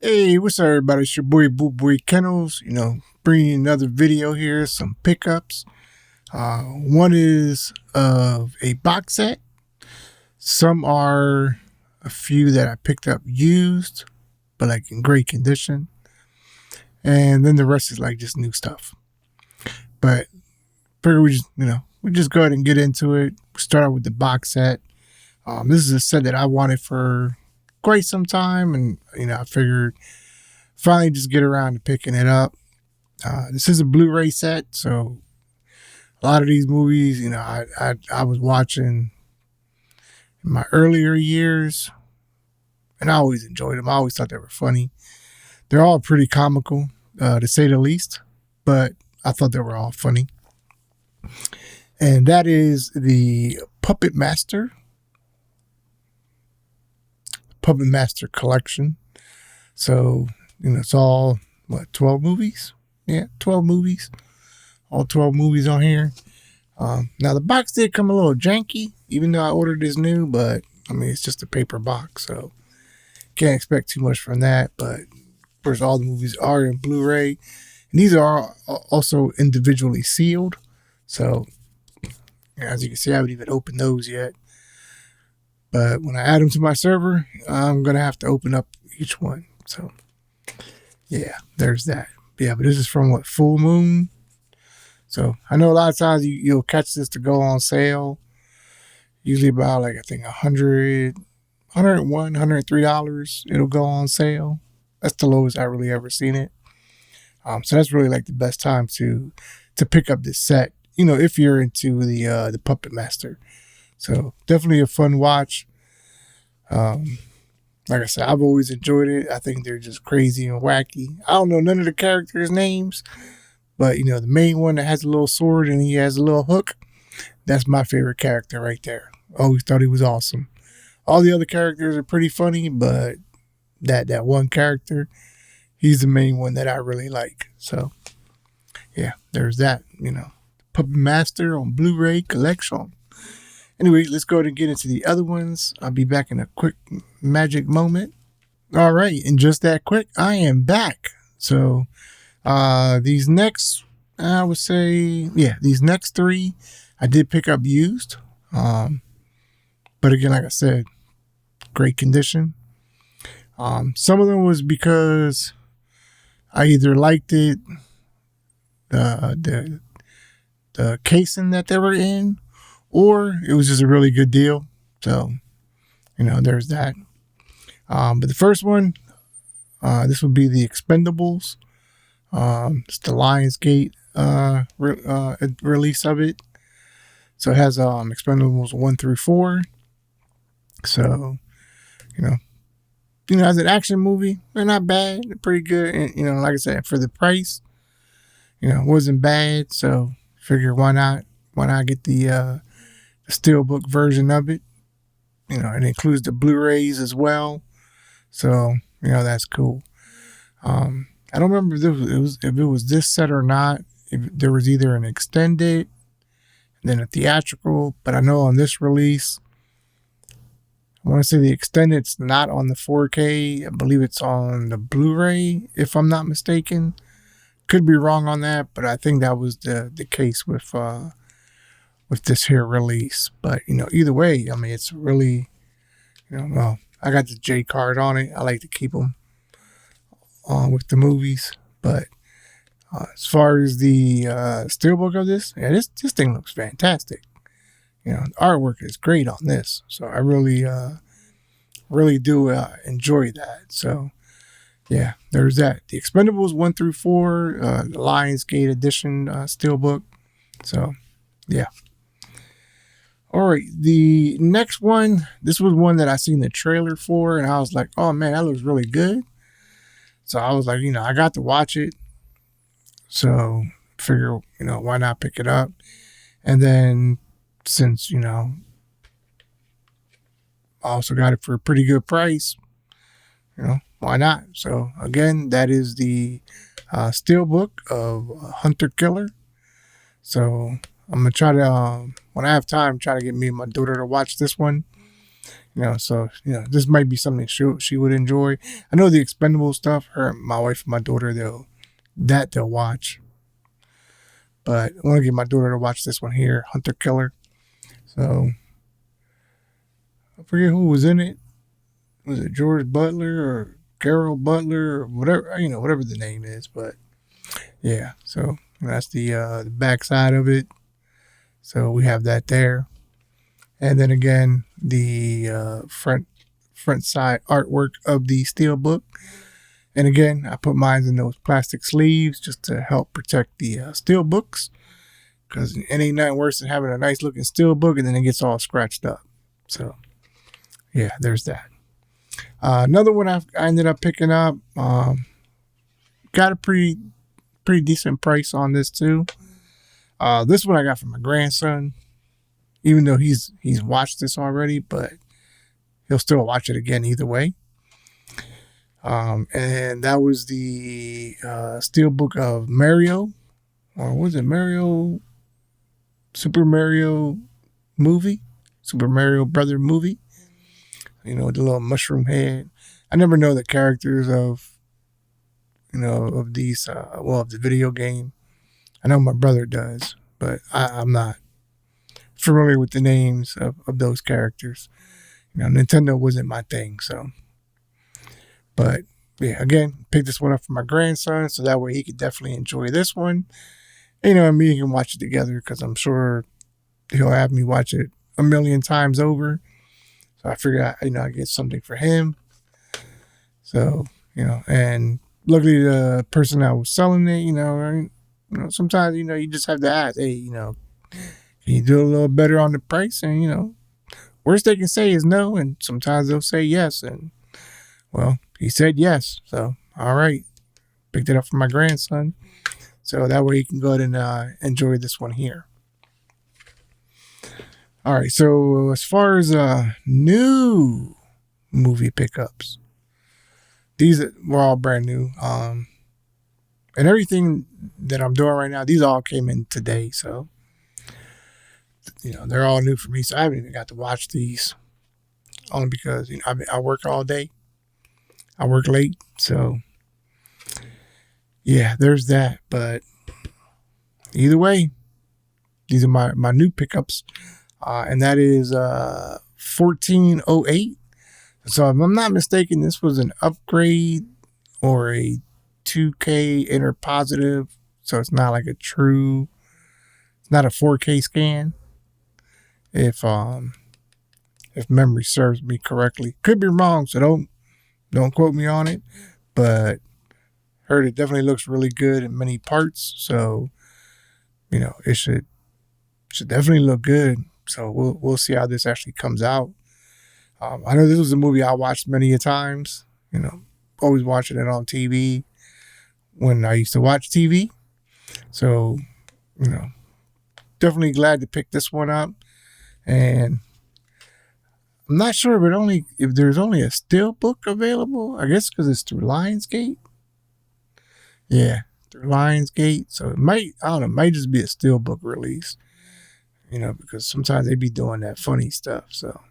Hey, what's up, everybody? It's your boy BULLBOYKENNELS. Bringing another video here, some pickups. One is of a box set. Some are a few that I picked up used, but like in great condition. And then the rest is like just new stuff. But figure we just go ahead and get into it. Start out with the box set. This is a set that I wanted for quite some time, and I figured finally just get around to picking it up. This is a Blu-ray set, so a lot of these movies, I was watching in my earlier years, and I always enjoyed them. I always thought they were funny. They're all pretty comical, to say the least, but I thought they were all funny. And that is the Puppet Master collection. So, it's all, 12 movies? Yeah, 12 movies. All 12 movies on here. Now, the box did come a little janky, even though I ordered this new, but, it's just a paper box, so can't expect too much from that. But, of course, all the movies are in Blu-ray. And these are also individually sealed. So, as you can see, I haven't even opened those yet. But when I add them to my server, I'm going to have to open up each one. So, yeah, there's that. Yeah, but this is from Full Moon. So I know a lot of times you'll catch this to go on sale. Usually about I think $100, $101, $103. It'll go on sale. That's the lowest I really ever seen it. So that's really the best time to pick up this set. If you're into the Puppet Master. So definitely a fun watch. Like I said, I've always enjoyed it. I think they're just crazy and wacky. I don't know none of the characters' names, but the main one that has a little sword and he has a little hook, that's my favorite character right there. Always thought he was awesome. All the other characters are pretty funny, but that one character, he's the main one that I really like. So yeah, there's that, Puppet Master on Blu-ray collection. Anyway, let's go ahead and get into the other ones. I'll be back in a quick magic moment. All right, and just that quick, I am back. So these next, I would say, these next three, I did pick up used. But again, like I said, great condition. Some of them was because I either liked it, the casing that they were in, or it was just a really good deal. So, there's that. But the first one, this would be the Expendables. It's the Lionsgate release of it. So it has Expendables 1 through 4. So, as an action movie, they're not bad. They're pretty good. And, like I said, for the price, it wasn't bad. So figure why not get the Steelbook version of it. It includes the Blu-rays as well. So, that's cool. I don't remember if it was this set or not. If there was either an extended and then a theatrical, but I know on this release, I want to say the extended's not on the 4K. I believe it's on the Blu-ray, if I'm not mistaken. Could be wrong on that, but I think that was the case with this here release. But either way, it's really, I got the J card on it. I like to keep them with the movies. But as far as the steelbook of this, this thing looks fantastic. The artwork is great on this, so I really do enjoy that. So yeah, there's that. The Expendables 1 through 4, the Lionsgate edition steelbook. So yeah. All right, the next one, this was one that I seen the trailer for, and I was like, oh man, that looks really good. So I was like, I got to watch it. So figure, why not pick it up? And then since, I also got it for a pretty good price, why not? So again, that is the Steelbook of Hunter Killer. So I'm going to try to, when I have time, try to get me and my daughter to watch this one. So this might be something she would enjoy. I know the Expendables stuff. My wife, and my daughter, they'll watch. But I want to get my daughter to watch this one here, Hunter Killer. So I forget who was in it. Was it George Butler or Carol Butler or whatever? Whatever the name is. But yeah, so that's the backside of it. So we have that there. And then again, the front side artwork of the Steelbook. And again, I put mine in those plastic sleeves just to help protect the Steelbooks, because it ain't nothing worse than having a nice looking Steelbook and then it gets all scratched up. So yeah, there's that. Another one I ended up picking up. Got a pretty decent price on this too. This one I got from my grandson. Even though he's watched this already, but he'll still watch it again either way. And that was the Steelbook of Mario, or was it Mario? Super Mario movie, Super Mario Brother movie. The little mushroom head. I never know the characters of these. Of the video game. I know my brother does, but I'm not familiar with the names of those characters. Nintendo wasn't my thing, so. But yeah, again, picked this one up for my grandson, so that way he could definitely enjoy this one. And me can watch it together, because I'm sure he'll have me watch it a million times over. So I figured I get something for him. So and luckily the person that was selling it, sometimes you just have to ask, hey, can you do a little better on the price? And, worst they can say is no. And sometimes they'll say yes. And, well, he said yes. So, all right. Picked it up for my grandson. So that way he can go ahead and enjoy this one here. All right. So as far as new movie pickups, these were all brand new. And everything that I'm doing right now, these all came in today. So, they're all new for me, so I haven't even got to watch these. Only because I work all day. I work late, so yeah, there's that. But either way, these are my new pickups, and that is 1408. So if I'm not mistaken, this was an upgrade or a 2K interpositive, so it's not like it's not a 4K scan. If memory serves me correctly, could be wrong, so don't quote me on it, but heard it definitely looks really good in many parts. So it should definitely look good. So we'll see how this actually comes out. I know this was a movie I watched many a times. Always watching it on TV when I used to watch TV. So definitely glad to pick this one up. And I'm not sure if there's only a Steelbook available. I guess because it's through Lionsgate. Yeah, through Lionsgate. So it might just be a Steelbook release. Because sometimes they be doing that funny stuff. So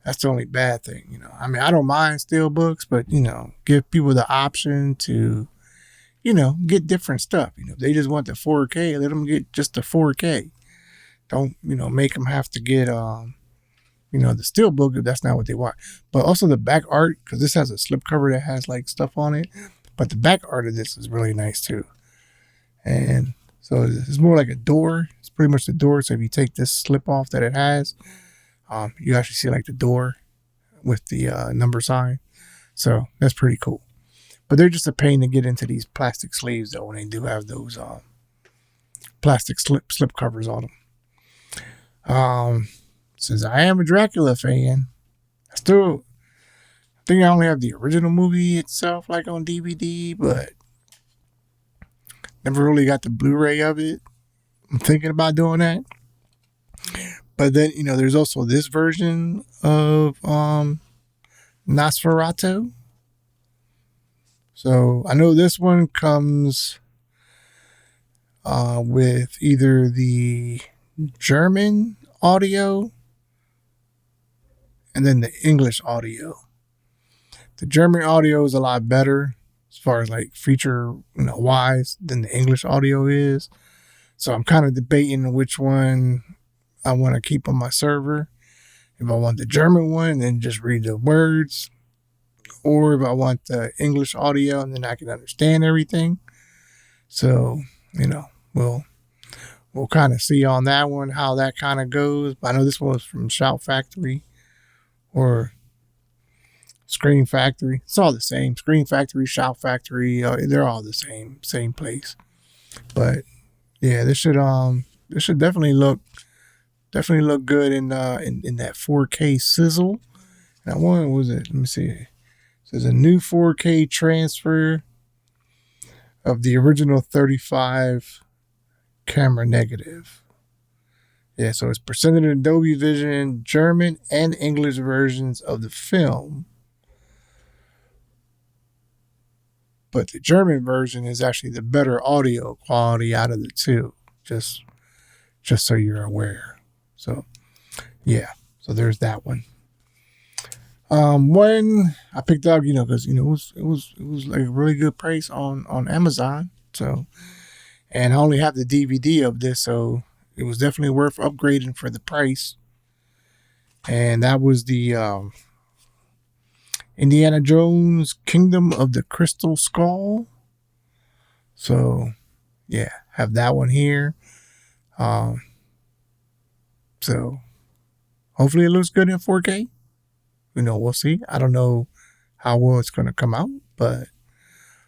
that's the only bad thing. I don't mind Steelbooks, but give people the option to, get different stuff. If they just want the 4K, let them get just the 4K. Don't, make them have to get, the Steelbook if that's not what they want. But also the back art, because this has a slipcover that has like stuff on it. But the back art of this is really nice too. And so it's more like a door. It's pretty much the door. So if you take this slip off that it has, you actually see like the door with the number sign. So that's pretty cool. But they're just a pain to get into these plastic sleeves though when they do have those plastic slip covers on them. Since I am a Dracula fan, I think I only have the original movie itself like on DVD, but never really got the Blu-ray of it. I'm thinking about doing that. But then, there's also this version of Nosferatu. So I know this one comes with either the German audio and then the English audio. The German audio is a lot better as far as like feature, wise than the English audio is. So I'm kind of debating which one I want to keep on my server. If I want the German one, then just read the words, or if I want the English audio and then I can understand everything. So, we'll kind of see on that one how that kind of goes. But I know this one was from Shout Factory or Screen Factory. It's all the same. Screen Factory, Shout Factory, they're all the same place. But yeah, this should definitely look good in that 4K sizzle. Now, one was it? Let me see. It says a new 4K transfer of the original 35 camera negative. Yeah, so it's presented in Dolby Vision, German and English versions of the film. But the German version is actually the better audio quality out of the two. Just so you're aware. So, yeah. So there's that one. When I picked up, because it was like a really good price on Amazon. So, and I only have the DVD of this, so it was definitely worth upgrading for the price. And that was the Indiana Jones Kingdom of the Crystal Skull. So, yeah, have that one here. So hopefully it looks good in 4K. We'll see. I don't know how well it's going to come out, but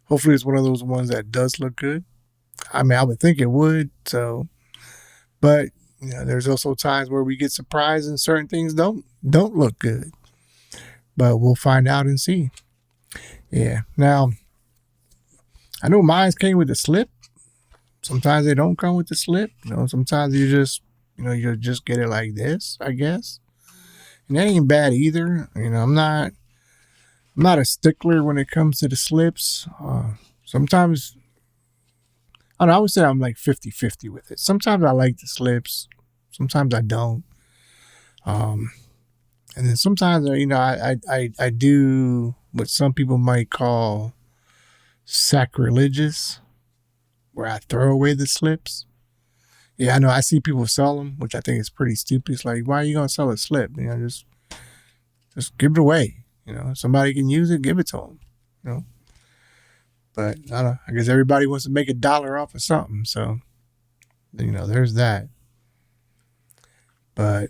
hopefully it's one of those ones that does look good. I mean, I would think it would. So, but there's also times where we get surprised and certain things don't look good. But we'll find out and see. Yeah. Now, I know mine came with a slip. Sometimes they don't come with the slip. Sometimes you just, you just get it like this, I guess. And that ain't bad either. I'm not a stickler when it comes to the slips. Sometimes, I would say I'm like 50-50 with it. Sometimes I like the slips. Sometimes I don't. And then sometimes, I do what some people might call sacrilegious, where I throw away the slips. Yeah, I know. I see people sell them, which I think is pretty stupid. It's like, why are you going to sell a slip? Just give it away. Somebody can use it, give it to them. But I don't know. I guess everybody wants to make $1 off of something. So, there's that. But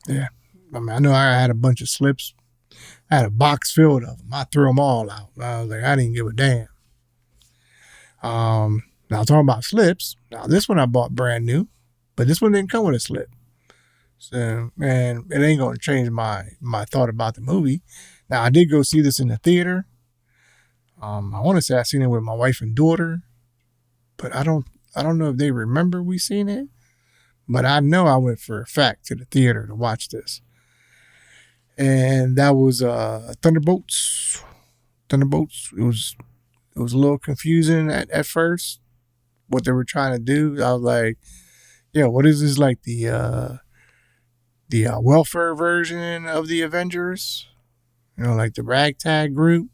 yeah, I know I had a bunch of slips. I had a box filled of them. I threw them all out. I was like, I didn't give a damn. Now talking about slips. Now this one I bought brand new, but this one didn't come with a slip. So, and it ain't gonna change my thought about the movie. Now I did go see this in the theater. I want to say I seen it with my wife and daughter, but I don't know if they remember we seen it. But I know I went for a fact to the theater to watch this. And that was Thunderbolts. Thunderbolts. It was a little confusing at first what they were trying to do. I was like, yeah, what is this, like the welfare version of the Avengers? Like the ragtag group.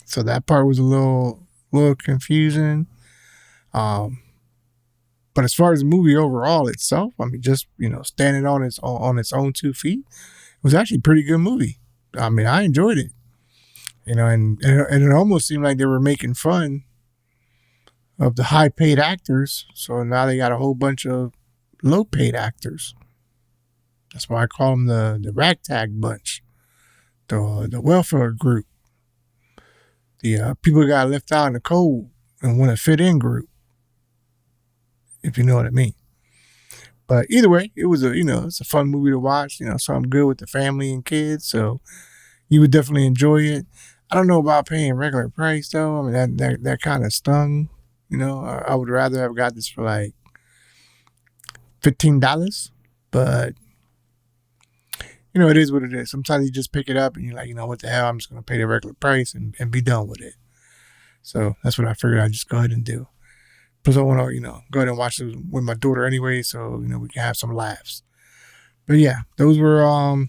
So that part was a little confusing. But as far as the movie overall itself, I mean, just, standing on its own 2 feet, it was actually a pretty good movie. I mean, I enjoyed it, and it almost seemed like they were making fun of the high paid actors. So now they got a whole bunch of low paid actors. That's why I call them the ragtag bunch, the welfare group, the people who got left out in the cold and want to fit in group, if you know what I mean. But either way, it was it's a fun movie to watch, something good with the family and kids. So you would definitely enjoy it. I don't know about paying regular price though. I mean, that kind of stung, I would rather have got this for like $15, but it is what it is. Sometimes you just pick it up and you're like, what the hell? I'm just going to pay the regular price and be done with it. So that's what I figured I'd just go ahead and do. Plus I want to, go ahead and watch it with my daughter anyway. So, we can have some laughs. But yeah, those were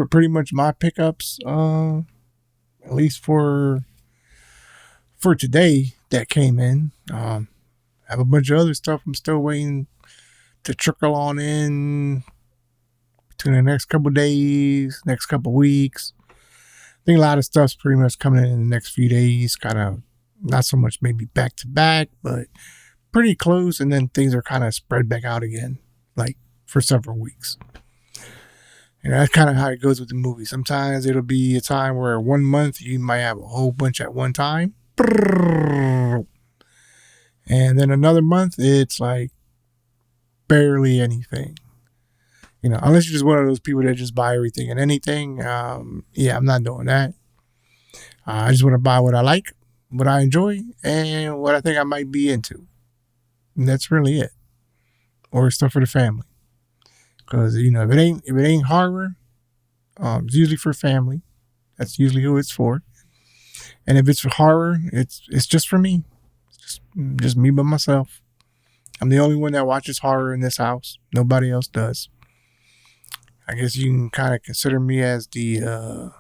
pretty much my pickups. At least for today that came in. I have a bunch of other stuff I'm still waiting to trickle on in between the next couple days, next couple weeks. I think a lot of stuff's pretty much coming in the next few days, kind of not so much maybe back to back, but pretty close. And then things are kind of spread back out again, like for several weeks. And that's kind of how it goes with the movie. Sometimes it'll be a time where 1 month you might have a whole bunch at one time. And then another month, it's like barely anything. Unless you're just one of those people that just buy everything and anything. Yeah, I'm not doing that. I just want to buy what I like, what I enjoy, and what I think I might be into. And that's really it. Or stuff for the family. Because, if it ain't horror, it's usually for family. That's usually who it's for. And if it's for horror, it's just for me. It's just me by myself. I'm the only one that watches horror in this house. Nobody else does. I guess you can kind of consider me as the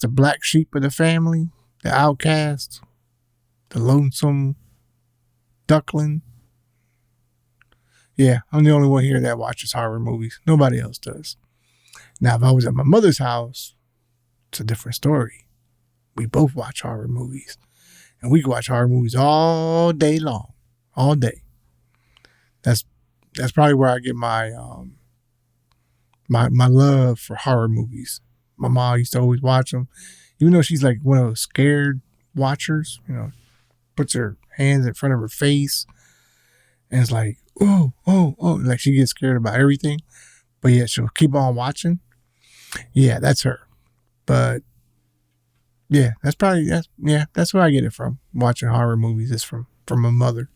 black sheep of the family, the outcast, the lonesome duckling. Yeah, I'm the only one here that watches horror movies. Nobody else does. Now, if I was at my mother's house, it's a different story. We both watch horror movies. And we can watch horror movies all day long. All day. That's probably where I get my my love for horror movies. My mom used to always watch them. Even though she's like one of those scared watchers, puts her hands in front of her face. And it's like, oh, like she gets scared about everything. But yeah, she'll keep on watching. Yeah, that's her. But yeah, that's where I get it from. Watching horror movies is from my mother.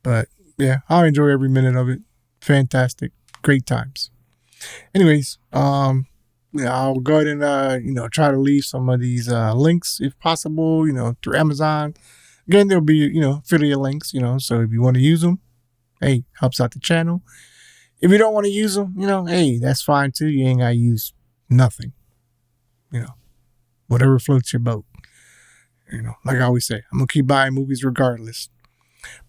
But yeah, I enjoy every minute of it. Fantastic. Great times. Anyways, I'll go ahead and try to leave some of these links if possible, through Amazon. Again, there'll be, affiliate links, so if you want to use them, hey, helps out the channel. If you don't want to use them, hey, that's fine too. You ain't got to use nothing. Whatever floats your boat. Like I always say, I'm going to keep buying movies regardless.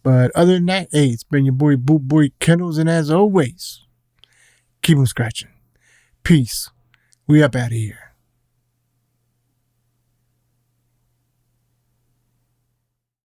But other than that, hey, it's been your boy BULLBOYKENNELS, and as always, keep them scratching. Peace. We up out of here.